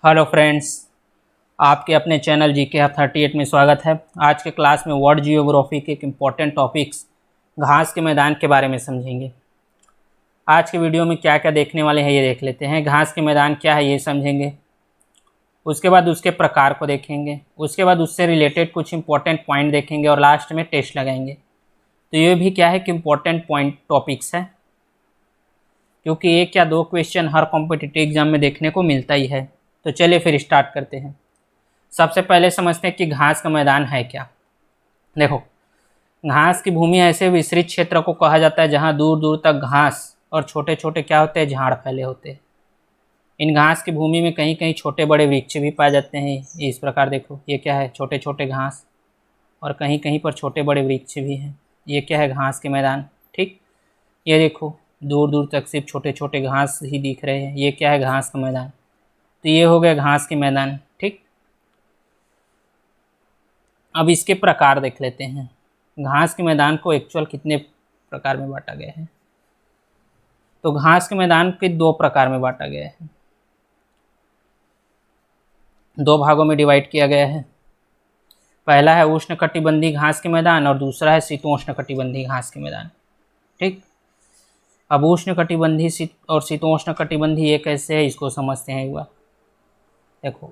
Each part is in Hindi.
हेलो फ्रेंड्स, आपके अपने चैनल जीके हब 38 में स्वागत है। आज के क्लास में वर्ल्ड जियोग्राफी के एक इम्पॉर्टेंट टॉपिक्स घास के मैदान के बारे में समझेंगे। आज के वीडियो में क्या क्या देखने वाले हैं ये देख लेते हैं। घास के मैदान क्या है ये समझेंगे, उसके बाद उसके प्रकार को देखेंगे, उसके बाद उससे रिलेटेड कुछ इंपॉर्टेंट पॉइंट देखेंगे और लास्ट में टेस्ट लगाएंगे। तो ये भी क्या है कि इम्पॉर्टेंट पॉइंट टॉपिक्स है, क्योंकि एक या दो क्वेश्चन हर कॉम्पिटिटिव एग्जाम में देखने को मिलता ही है। तो चलिए फिर स्टार्ट करते हैं। सबसे पहले समझते हैं कि घास का मैदान है क्या। देखो, घास की भूमि ऐसे विस्तृत क्षेत्र को कहा जाता है जहां दूर दूर तक घास और छोटे छोटे क्या होते हैं, झाड़ फैले होते हैं। इन घास की भूमि में कहीं कहीं छोटे बड़े वृक्ष भी पाए जाते हैं। इस प्रकार देखो, ये क्या है, छोटे छोटे घास, और कहीं कहीं पर छोटे बड़े वृक्ष भी हैं। ये क्या है, घास के मैदान। ठीक, ये देखो दूर दूर तक सिर्फ छोटे छोटे घास ही दिख रहे हैं। ये क्या है, घास का मैदान। तो ये हो गया घास के मैदान। ठीक, अब इसके प्रकार देख लेते हैं। घास के मैदान को एक्चुअल कितने प्रकार में बांटा गया है। तो घास के मैदान के दो प्रकार में बांटा गया है, दो भागों में डिवाइड किया गया है। पहला है उष्णकटिबंधीय घास के मैदान और दूसरा है शीतोष्णकटिबंधीय घास के मैदान। ठीक, अब उष्णकटिबंधीय और शीतोष्णकटिबंधीय ये कैसे है इसको समझते हैं एक बार। देखो,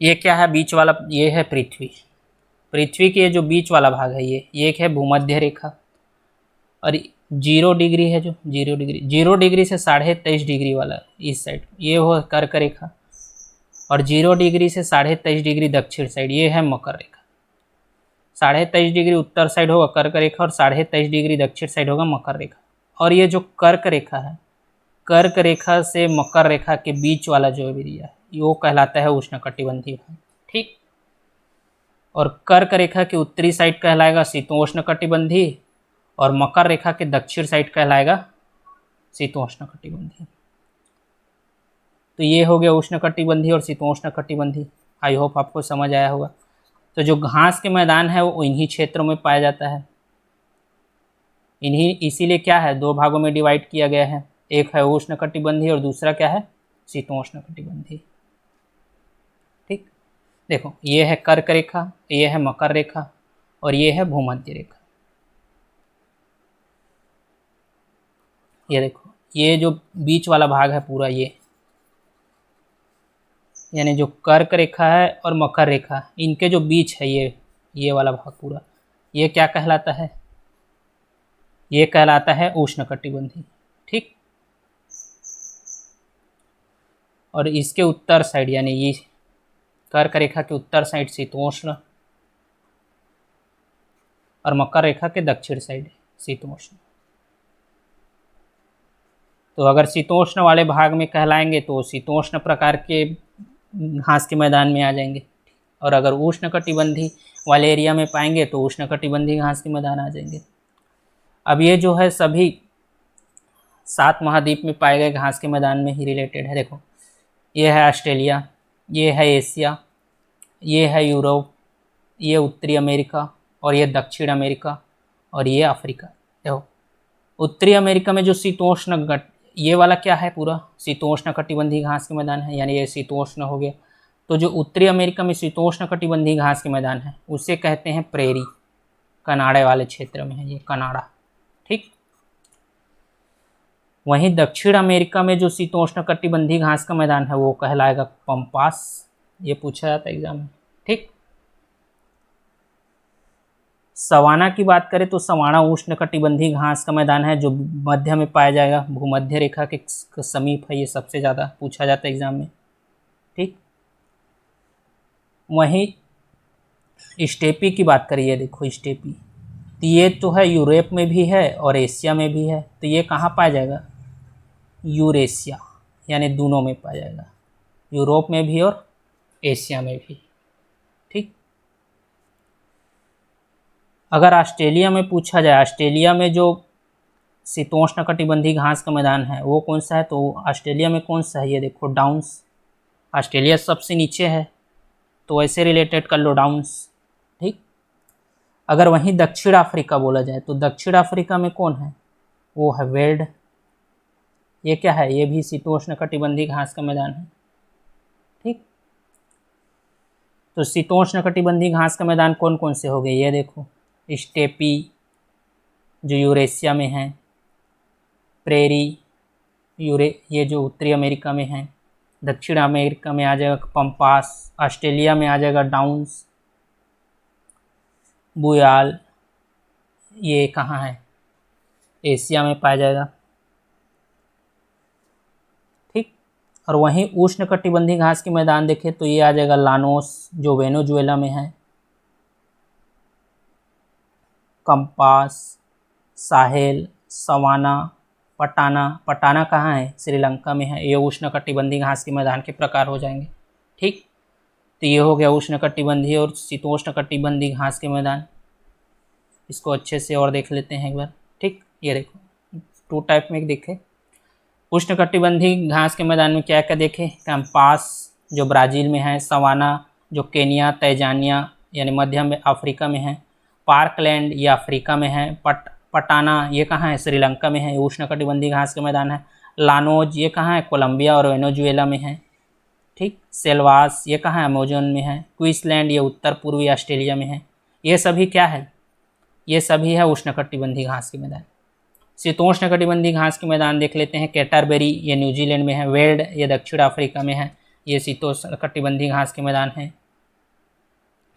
ये क्या है, बीच वाला, ये है पृथ्वी। पृथ्वी के जो बीच वाला भाग है ये एक है भूमध्य रेखा, और 0 डिग्री है, जो 0 डिग्री से 23.5 डिग्री वाला इस साइड ये हो कर्क रेखा, और 0 डिग्री से 23.5 डिग्री दक्षिण साइड ये है मकर रेखा। 23.5 डिग्री उत्तर साइड होगा कर्क रेखा और 23.5 डिग्री दक्षिण साइड होगा मकर रेखा। और ये जो कर्क रेखा है, कर्क रेखा से मकर रेखा के बीच वाला जो एरिया है वो कहलाता है उष्णकटिबंधीय भाग। ठीक, और कर्क रेखा के उत्तरी साइड कहलाएगा शीतोष्णकटिबंधीय और मकर रेखा के दक्षिण साइड कहलाएगा शीतोष्णकटिबंधीय। तो ये हो गया उष्णकटिबंधीय और शीतोष्णकटिबंधीय। आई होप आपको समझ आया होगा। तो जो घास के मैदान है वो इन्हीं क्षेत्रों में पाया जाता है। इन्हीं इसीलिए क्या है, दो भागों में डिवाइड किया गया है। एक है उष्णकटिबंधीय और दूसरा क्या है, शीतोष्णकटिबंधीय। ठीक, देखो ये है कर्क रेखा, ये है मकर रेखा और ये है भूमध्य रेखा। ये देखो, ये जो बीच वाला भाग है पूरा, ये यानी जो कर्क रेखा है और मकर रेखा, इनके जो बीच है ये वाला भाग पूरा, ये क्या कहलाता है, ये कहलाता है उष्णकटिबंधीय। ठीक, और इसके उत्तर साइड यानी ये कर्क रेखा के उत्तर साइड शीतोष्ण और मकर रेखा के दक्षिण साइड शीतोष्ण। तो अगर शीतोष्ण वाले भाग में कहलाएंगे तो शीतोष्ण प्रकार के घास के मैदान में आ जाएंगे, और अगर उष्णकटिबंधीय वाले एरिया में पाएंगे तो उष्णकटिबंधीय घास के मैदान आ जाएंगे। अब ये जो है सभी 7 महाद्वीप में पाए गए घास के मैदान में ही रिलेटेड है। देखो, ये है ऑस्ट्रेलिया, ये है एशिया, ये है यूरोप, ये उत्तरी अमेरिका और ये दक्षिण अमेरिका और ये अफ्रीका। देखो, उत्तरी अमेरिका में जो शीतोष्ण ये वाला क्या है, पूरा शीतोष्ण कटिबंधीय घास के मैदान है, यानी ये शीतोष्ण हो गया। तो जो उत्तरी अमेरिका में शीतोष्ण कटिबंधीय घास के मैदान है उसे कहते हैं प्रेरी, कनाडा वाले क्षेत्र में है ये कनाडा। ठीक, वहीं दक्षिण अमेरिका में जो शीतोष्ण कटिबंधीय घास का मैदान है वो कहलाएगा पंपास। ये पूछा जाता है एग्जाम में। ठीक, सवाना की बात करें तो सवाना उष्णकटिबंधीय घास का मैदान है जो मध्य में पाया जाएगा, भूमध्य रेखा के समीप है। ये सबसे ज़्यादा पूछा जाता है एग्जाम में। ठीक, वहीं स्टेपी की बात करिए, देखो स्टेपी, तो ये तो है यूरोप में भी है और एशिया में भी है। तो ये कहाँ पाया जाएगा, यूरेशिया, यानी दोनों में पाया जाएगा, यूरोप में भी और एशिया में भी। ठीक, अगर ऑस्ट्रेलिया में पूछा जाए, ऑस्ट्रेलिया में जो शीतोष्ण कटिबंधीय घास का मैदान है वो कौन सा है, तो ऑस्ट्रेलिया में कौन सा है, ये देखो डाउन्स। ऑस्ट्रेलिया सबसे नीचे है तो ऐसे रिलेटेड कर लो डाउन्स। ठीक, अगर वहीं दक्षिण अफ्रीका बोला जाए तो दक्षिण अफ्रीका में कौन है, वो है वेल्ड, ये क्या है, ये भी शीतोष्णकटिबंधीय घास का मैदान है। ठीक, तो शीतोष्णकटिबंधीय घास का मैदान कौन कौन से हो गए, ये देखो, स्टेपी जो यूरेशिया में है, प्रेरी ये जो उत्तरी अमेरिका में है, दक्षिण अमेरिका में आ जाएगा पंपास, ऑस्ट्रेलिया में आ जाएगा डाउन्स, बुयाल, ये कहाँ है, एशिया में पाया जाएगा। ठीक, और वहीं उष्णकटिबंधीय घास के मैदान देखें तो ये आ जाएगा लानोस जो वेनेजुएला में है, कंपास, साहेल, सवाना, पटाना कहाँ है, श्रीलंका में है। ये उष्णकटिबंधीय घास के मैदान के प्रकार हो जाएंगे। ठीक, तो ये हो गया उष्णकटिबंधीय और शीतोष्णकटिबंधीय घास के मैदान। इसको अच्छे से और देख लेते हैं एक बार। ठीक, ये देखो 2 टाइप में देखे। उष्णकटिबंधीय घास के मैदान में क्या क्या देखे, कैंपास जो ब्राज़ील में है, सवाना जो केनिया तंजानिया यानी मध्य अफ्रीका में है, पार्कलैंड ये अफ्रीका में है, पटाना ये कहाँ है, श्रीलंका में है, उष्णकटिबंधीय घास का मैदान है। लानोज ये कहाँ है, कोलंबिया और वेनेजुएला में है। ठीक, सेल्वास ये कहाँ है, अमेज़न में है। क्वींसलैंड ये उत्तर पूर्वी ऑस्ट्रेलिया में है। ये सभी क्या है, ये सभी है उष्णकटिबंधीय घास के मैदान। शीतोष्णकटिबंधीय घास के मैदान देख लेते हैं। कैटरबरी ये न्यूजीलैंड में है, वेल्ड ये दक्षिण अफ्रीका में है, ये शीतोष्णकटिबंधीय घास के मैदान है।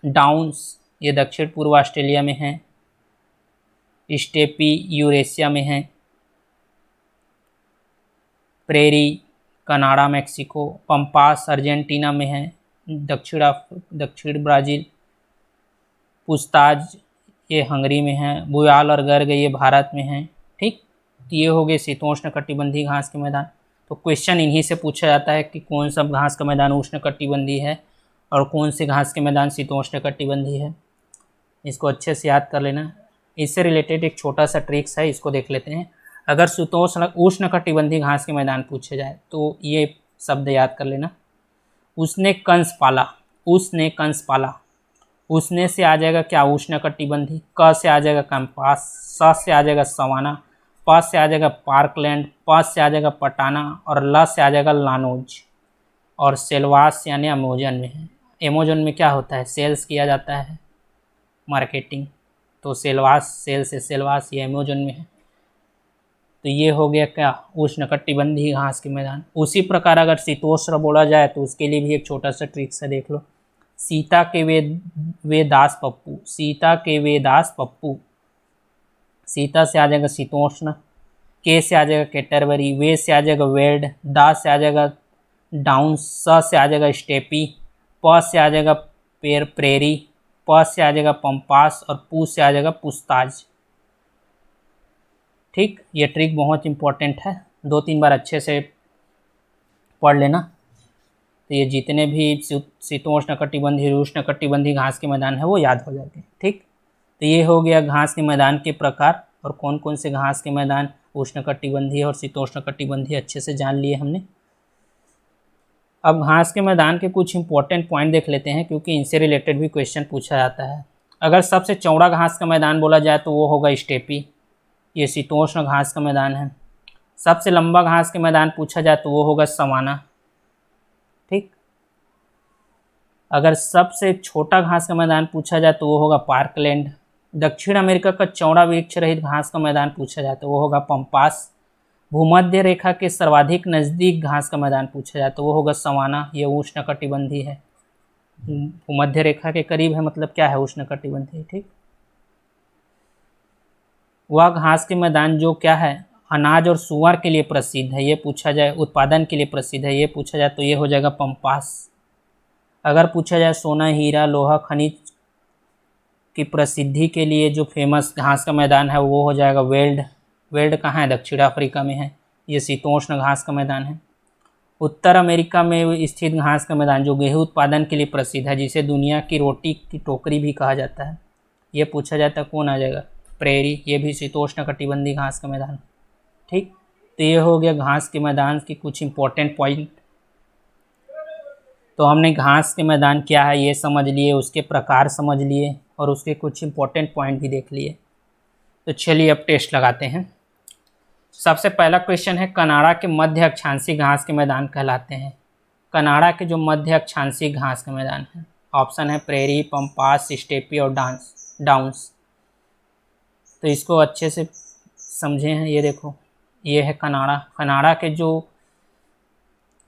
डाउन्स ये दक्षिण पूर्व ऑस्ट्रेलिया में है, स्टेपी यूरेशिया में है, prairie Canada Mexico, pampas Argentina में है, दक्षिण ब्राज़ील, पुस्ताज ये हंगरी में है, बुयाल और गर्ग ये भारत में है। ठीक, तो ये हो गए शीतोष्णकटिबंधीय घास के मैदान। तो क्वेश्चन इन्हीं से पूछा जाता है कि कौन सा घास का मैदान उष्णकटिबंधीय है और कौन से घास के मैदान शीतोष्णकटिबंधीय है। इसको अच्छे से याद कर लेना। इससे रिलेटेड एक छोटा सा ट्रिक्स है, इसको देख लेते हैं। अगर उष्णकटिबंधीय घास के मैदान पूछे जाए तो ये शब्द याद कर लेना, उसने कंस पाला, उसने कंस पाला। उसने से आ जाएगा क्या, उष्णकटिबंधीय, क से आ जाएगा कैंपास, स से आ जाएगा सवाना, प से आ जाएगा पार्कलैंड, प से आ जाएगा पटाना और ल से आ जाएगा लानोज। और सेल्वास यानी अमेज़न में है। अमेज़न में क्या होता है, सेल्स किया जाता है, मार्केटिंग, तो सेल्वास, सेल से सेल्वास, ये अमेज़न में है। तो ये हो गया क्या, उष्णकटिबंधीय घास के मैदान। उसी प्रकार अगर शीतोष्ण बोला जाए तो उसके लिए भी एक छोटा सा ट्रिक्स है, देख लो। सीता के वे दास पप्पू, सीता के वे दास पप्पू, सीता से आ जाएगा शीतोष्ण, के से आ जाएगा कैटरबरी, वे से आ जाएगा वेल्ड, दा से आ जाएगा डाउन, स से आ जाएगा स्टेपी, प से आ जाएगा प्रेरी, प से आ जाएगा पंपास और पू से आ जाएगा पुस्ताज। ठीक, ये ट्रिक बहुत इंपॉर्टेंट है, 2-3 बार अच्छे से पढ़ लेना, तो ये जितने भी शीतोष्णकटिबंधीय उष्णकटिबंधीय घास के मैदान है वो याद हो जाएंगे। ठीक, तो ये हो गया घास के मैदान के प्रकार और कौन कौन से घास के मैदान उष्णकटिबंधीय और शीतोष्णकटिबंधीय अच्छे से जान लिए हमने। अब घास के मैदान के कुछ इंपॉर्टेंट पॉइंट देख लेते हैं, क्योंकि इनसे रिलेटेड भी क्वेश्चन पूछा जाता है। अगर सबसे चौड़ा घास का मैदान बोला जाए तो वो होगा स्टेपी, ये शीतोष्ण घास का मैदान है। सबसे लंबा घास के मैदान पूछा जाए तो वो होगा सवाना। ठीक, अगर सबसे छोटा घास का मैदान पूछा जाए तो वो होगा पार्कलैंड। दक्षिण अमेरिका का चौड़ा वृक्ष रहित घास का मैदान पूछा जाए तो वो होगा पंपास। भूमध्य रेखा के सर्वाधिक नज़दीक घास का मैदान पूछा जाए तो वो होगा सवाना, ये उष्णकटिबंधीय है। भूमध्य रेखा के करीब है मतलब क्या है, उष्णकटिबंधीय। ठीक, वह घास के मैदान जो क्या है, अनाज और सुअर के लिए प्रसिद्ध है, ये पूछा जाए, उत्पादन के लिए प्रसिद्ध है, ये पूछा जाए तो ये हो जाएगा पंपास। अगर पूछा जाए सोना हीरा लोहा खनिज की प्रसिद्धि के लिए जो फेमस घास का मैदान है वो हो जाएगा वेल्ड। वेल्ड कहाँ है, दक्षिण अफ्रीका में है, ये शीतोष्ण घास का मैदान है। उत्तर अमेरिका में स्थित घास का मैदान जो गेहूं उत्पादन के लिए प्रसिद्ध है, जिसे दुनिया की रोटी की टोकरी भी कहा जाता है, ये पूछा जाता है कौन आ जाएगा, प्रेरी, ये भी शीतोष्णकटिबंधीय घास का मैदान। ठीक, तो ये हो गया घास के मैदान के कुछ इंपॉर्टेंट पॉइंट। तो हमने घास के मैदान क्या है ये समझ लिए, उसके प्रकार समझ लिए और उसके कुछ इंपॉर्टेंट पॉइंट भी देख लिए। तो चलिए अब टेस्ट लगाते हैं। सबसे पहला क्वेश्चन है, कनाडा के मध्य अक्षांशीय घास के मैदान कहलाते हैं। कनाडा के जो मध्य अक्षांशीय घास के मैदान है, ऑप्शन है प्रेरी, पंपास, स्टेपी और डाउन्स। तो इसको अच्छे से समझे हैं। ये देखो, ये है कनाडा। कनाडा के जो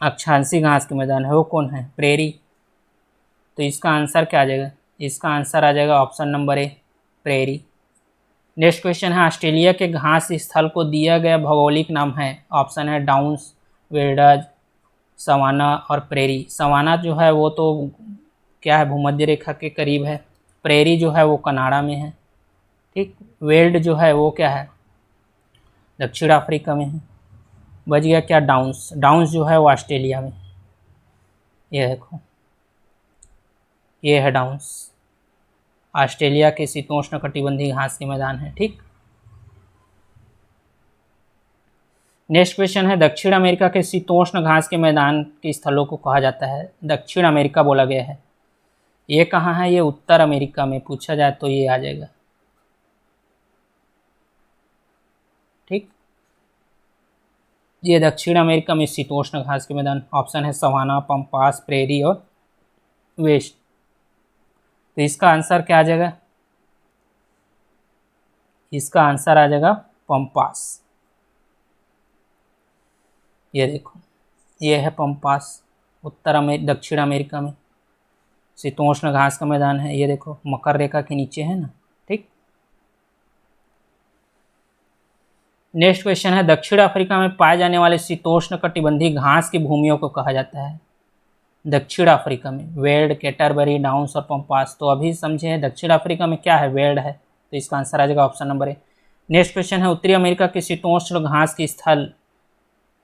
अक्षांशीय घास के मैदान है वो कौन है? प्रेरी। तो इसका आंसर क्या आ जाएगा? इसका आंसर आ जाएगा option number A, prairie. Next question है, ऑस्ट्रेलिया के घास स्थल को दिया गया भौगोलिक नाम है। ऑप्शन है डाउन्स, विल्डर्स, सवाना और प्रेरी। सवाना जो है वो तो क्या है, भूमध्य रेखा के करीब है। प्रेरी जो है वो कनाडा में है। ठीक, वेल्ड जो है वो क्या है, दक्षिण अफ्रीका में है। बच गया क्या? डाउन्स। डाउन्स जो है वो ऑस्ट्रेलिया में। ये देखो, ये है डाउन्स, ऑस्ट्रेलिया के शीतोष्णकटिबंधीय घास के मैदान है। ठीक, नेक्स्ट क्वेश्चन है, दक्षिण अमेरिका के शीतोष्ण घास के मैदान के स्थलों को कहा जाता है। दक्षिण अमेरिका बोला गया है, ये कहाँ है? ये उत्तर अमेरिका में पूछा जाए तो ये आ जाएगा। ठीक, ये दक्षिण अमेरिका में शीतोष्ण घास के मैदान। ऑप्शन है सवाना, पंपास, प्रेरी और वेस्ट। तो इसका आंसर क्या आ जाएगा? इसका आंसर आ जाएगा पंपास। ये देखो, ये है पंपास, दक्षिण अमेरिका में शीतोष्ण घास का मैदान है। ये देखो, मकर रेखा के नीचे है ना। ठीक, नेक्स्ट क्वेश्चन है, दक्षिण अफ्रीका में पाए जाने वाले शीतोष्ण कटिबंधीय घास की भूमियों को कहा जाता है। दक्षिण अफ्रीका में वेल्ड, कैटरबरी, डाउन्स और पंपास। तो अभी समझे हैं दक्षिण अफ्रीका में क्या है, वेल्ड है। तो इसका आंसर आ जाएगा option number A. Next question है, उत्तरी अमेरिका के शीतोष्ण घास की स्थल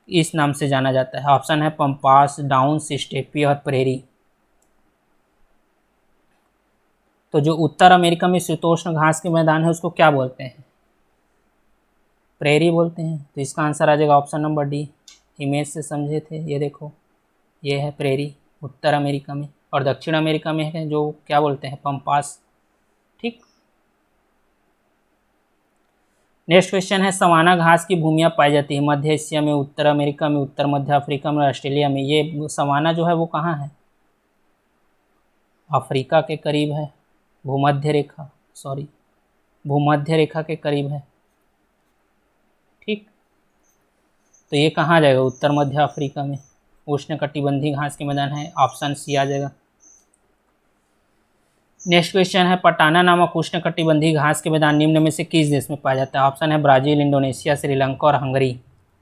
इस नाम से जाना जाता है। ऑप्शन है पंपास, डाउन्स, स्टेपी और प्रेरी। तो जो उत्तर अमेरिका में शीतोष्ण घास के मैदान है उसको क्या बोलते हैं? प्रेरी बोलते हैं। तो इसका आंसर आ जाएगा ऑप्शन नंबर डी। इमेज से समझे थे। ये देखो, ये है प्रेरी उत्तर अमेरिका में, और दक्षिण अमेरिका में है जो क्या बोलते हैं, पंपास। ठीक, नेक्स्ट क्वेश्चन है, सवाना घास की भूमियाँ पाई जाती है मध्य एशिया में, उत्तर अमेरिका में, उत्तर मध्य अफ्रीका में, ऑस्ट्रेलिया में। ये सवाना जो है वो कहाँ है? अफ्रीका के करीब है, भूमध्य रेखा के करीब है। ठीक, तो ये कहाँ जाएगा? उत्तर मध्य अफ्रीका में उष्णकटिबंधीय घास के मैदान है। ऑप्शन सी आ जाएगा। नेक्स्ट क्वेश्चन है, पटाना नामक उष्णकटिबंधीय घास के मैदान निम्न में से किस देश में पाया जाता है? ऑप्शन है ब्राज़ील, इंडोनेशिया, श्रीलंका और हंगरी।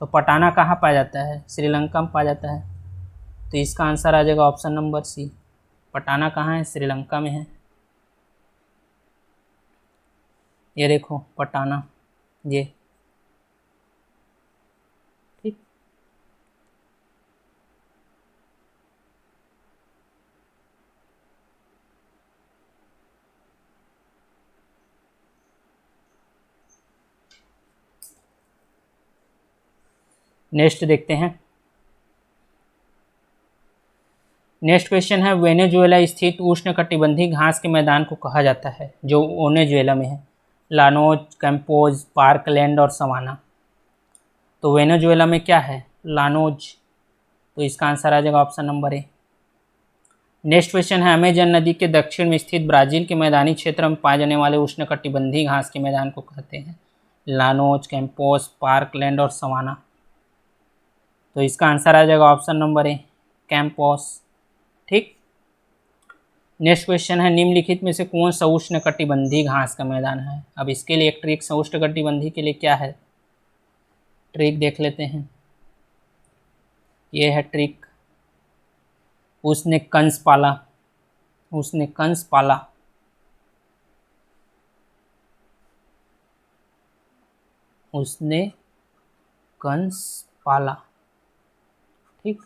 तो पटाना कहाँ पाया जाता है? श्रीलंका में पाया जाता है। तो इसका आंसर आ जाएगा ऑप्शन नंबर सी। पटाना कहाँ है? श्रीलंका में है। ये देखो पटाना, ये। ठीक, नेक्स्ट देखते हैं। नेक्स्ट क्वेश्चन है, वेनेजुएला स्थित उष्णकटिबंधीय घास के मैदान को कहा जाता है जो वेनेजुएला में है। लानोज, कैंपोज, पार्कलैंड और सवाना। तो वेनेजुएला में क्या है? लानोज। तो इसका आंसर आ जाएगा option number A. Next question है, अमेजन नदी के दक्षिण में स्थित ब्राज़ील के मैदानी क्षेत्र में पाए जाने वाले उष्णकटिबंधीय घास के मैदान को कहते हैं लानोज, कैंपोस, पार्कलैंड और सवाना। तो इसका आंसर आ जाएगा ऑप्शन नंबर ए, कैंपोस। ठीक, नेक्स्ट क्वेश्चन है, निम्नलिखित में से कौन सा उष्णकटिबंधीय घास का मैदान है? अब इसके लिए एक ट्रिक, उष्णकटिबंधीय के लिए क्या है ट्रिक देख लेते हैं। ये है ट्रिक, उसने कंस पाला। उसने कंस पाला। उसने कंस पाला। ठीक,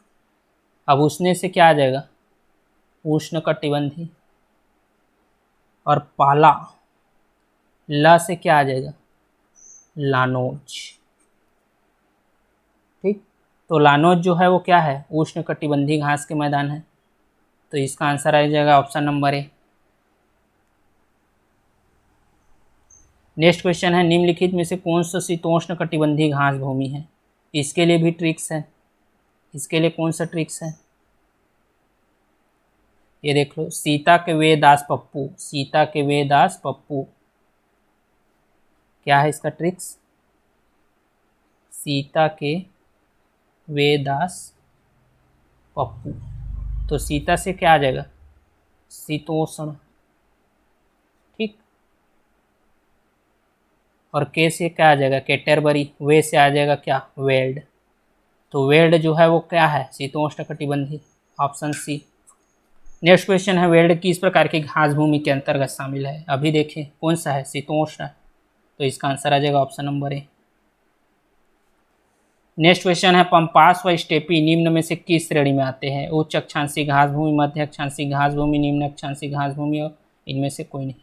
अब उसने से क्या आ जाएगा? उष्णकटिबंधीय, और पाला, ला से क्या आ जाएगा? लानोज। ठीक, तो लानोज जो है वो क्या है? उष्णकटिबंधीय घास के मैदान है। तो इसका आंसर आ जाएगा option number A. Next question है निम्नलिखित में से कौन सा शीतोष्ण कटिबंधीय घास भूमि है। इसके लिए भी ट्रिक्स है। इसके लिए कौन सा ट्रिक्स है, ये देख लो, सीता के वे दास पप्पू। सीता के वे दास पप्पू, क्या है इसका ट्रिक्स, सीता के वे दास पप्पू। तो सीता से क्या आ जाएगा, शीतोष्ण, ठीक। और के से क्या आ जाएगा, कैटरबरी। वे से आ जाएगा क्या, वेल्ड। तो वेल्ड जो है वो क्या है, शीतोष्ण कटिबंधीय, ऑप्शन सी। नेक्स्ट क्वेश्चन है वेल्ड किस प्रकार की घास भूमि के अंतर्गत शामिल है। अभी देखें कौन सा है, शीतोष्ण है, तो इसका आंसर आ जाएगा option number A. Next question है पंपास व स्टेपी निम्न में से किस श्रेणी में आते हैं। उच्च अक्षांशीय घास भूमि, मध्य अक्षांशीय घास भूमि, निम्न अक्षांशीय घास भूमि, और इनमें से कोई नहीं।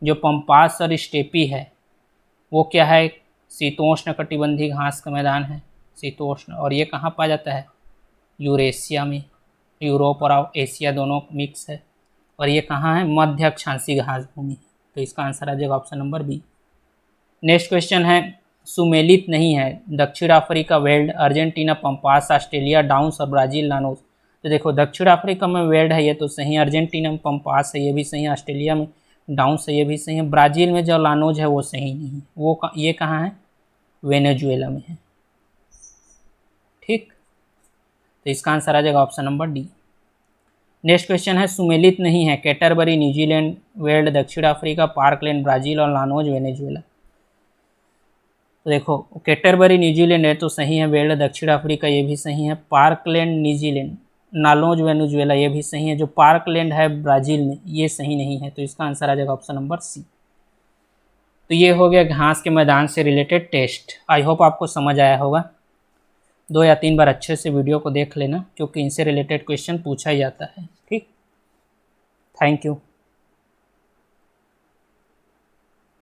जो पंपास और स्टेपी है वो क्या है, शीतोष्ण कटिबंधीय घास का मैदान है, शीतोष्ण। और ये कहाँ पाया जाता है, यूरेशिया में, यूरोप और एशिया दोनों मिक्स है। और ये कहाँ है, मध्य अक्षांशीय घास भूमि। तो इसका आंसर आ जाएगा option number B. Next question है सुमेलित नहीं है। दक्षिण Africa veld, Argentina pampas, Australia downs और ब्राज़ील लानोज। तो देखो दक्षिण अफ्रीका में वेल्ड है ये तो सही, अर्जेंटीना में पंपास है ये भी सही, ऑस्ट्रेलिया में डाउन्स है ये भी सही है, ब्राज़ील में जो लानोज है वो सही नहीं, वो ये कहाँ है, वेनेजुएला में है, ठीक। तो इसका आंसर आ जाएगा option number D. Next question है सुमेलित नहीं है। कैटरबरी न्यूजीलैंड, वेल्ड दक्षिण अफ्रीका, पार्कलैंड ब्राज़ील और लानोज वेनेजुएला। तो देखो कैटरबरी न्यूजीलैंड है तो सही है, वेल्ड दक्षिण अफ्रीका ये भी सही है, पार्कलैंड न्यूजीलैंड, नालोज वेनेजुएला ये भी सही है, जो पार्कलैंड है ब्राज़ील में ये सही नहीं है। तो इसका आंसर आ जाएगा ऑप्शन नंबर सी। तो ये हो गया घास के मैदान से रिलेटेड टेस्ट। आई होप आपको समझ आया होगा। 2 या 3 बार अच्छे से वीडियो को देख लेना क्योंकि इनसे रिलेटेड क्वेश्चन पूछा ही जाता है, ठीक। Thank you.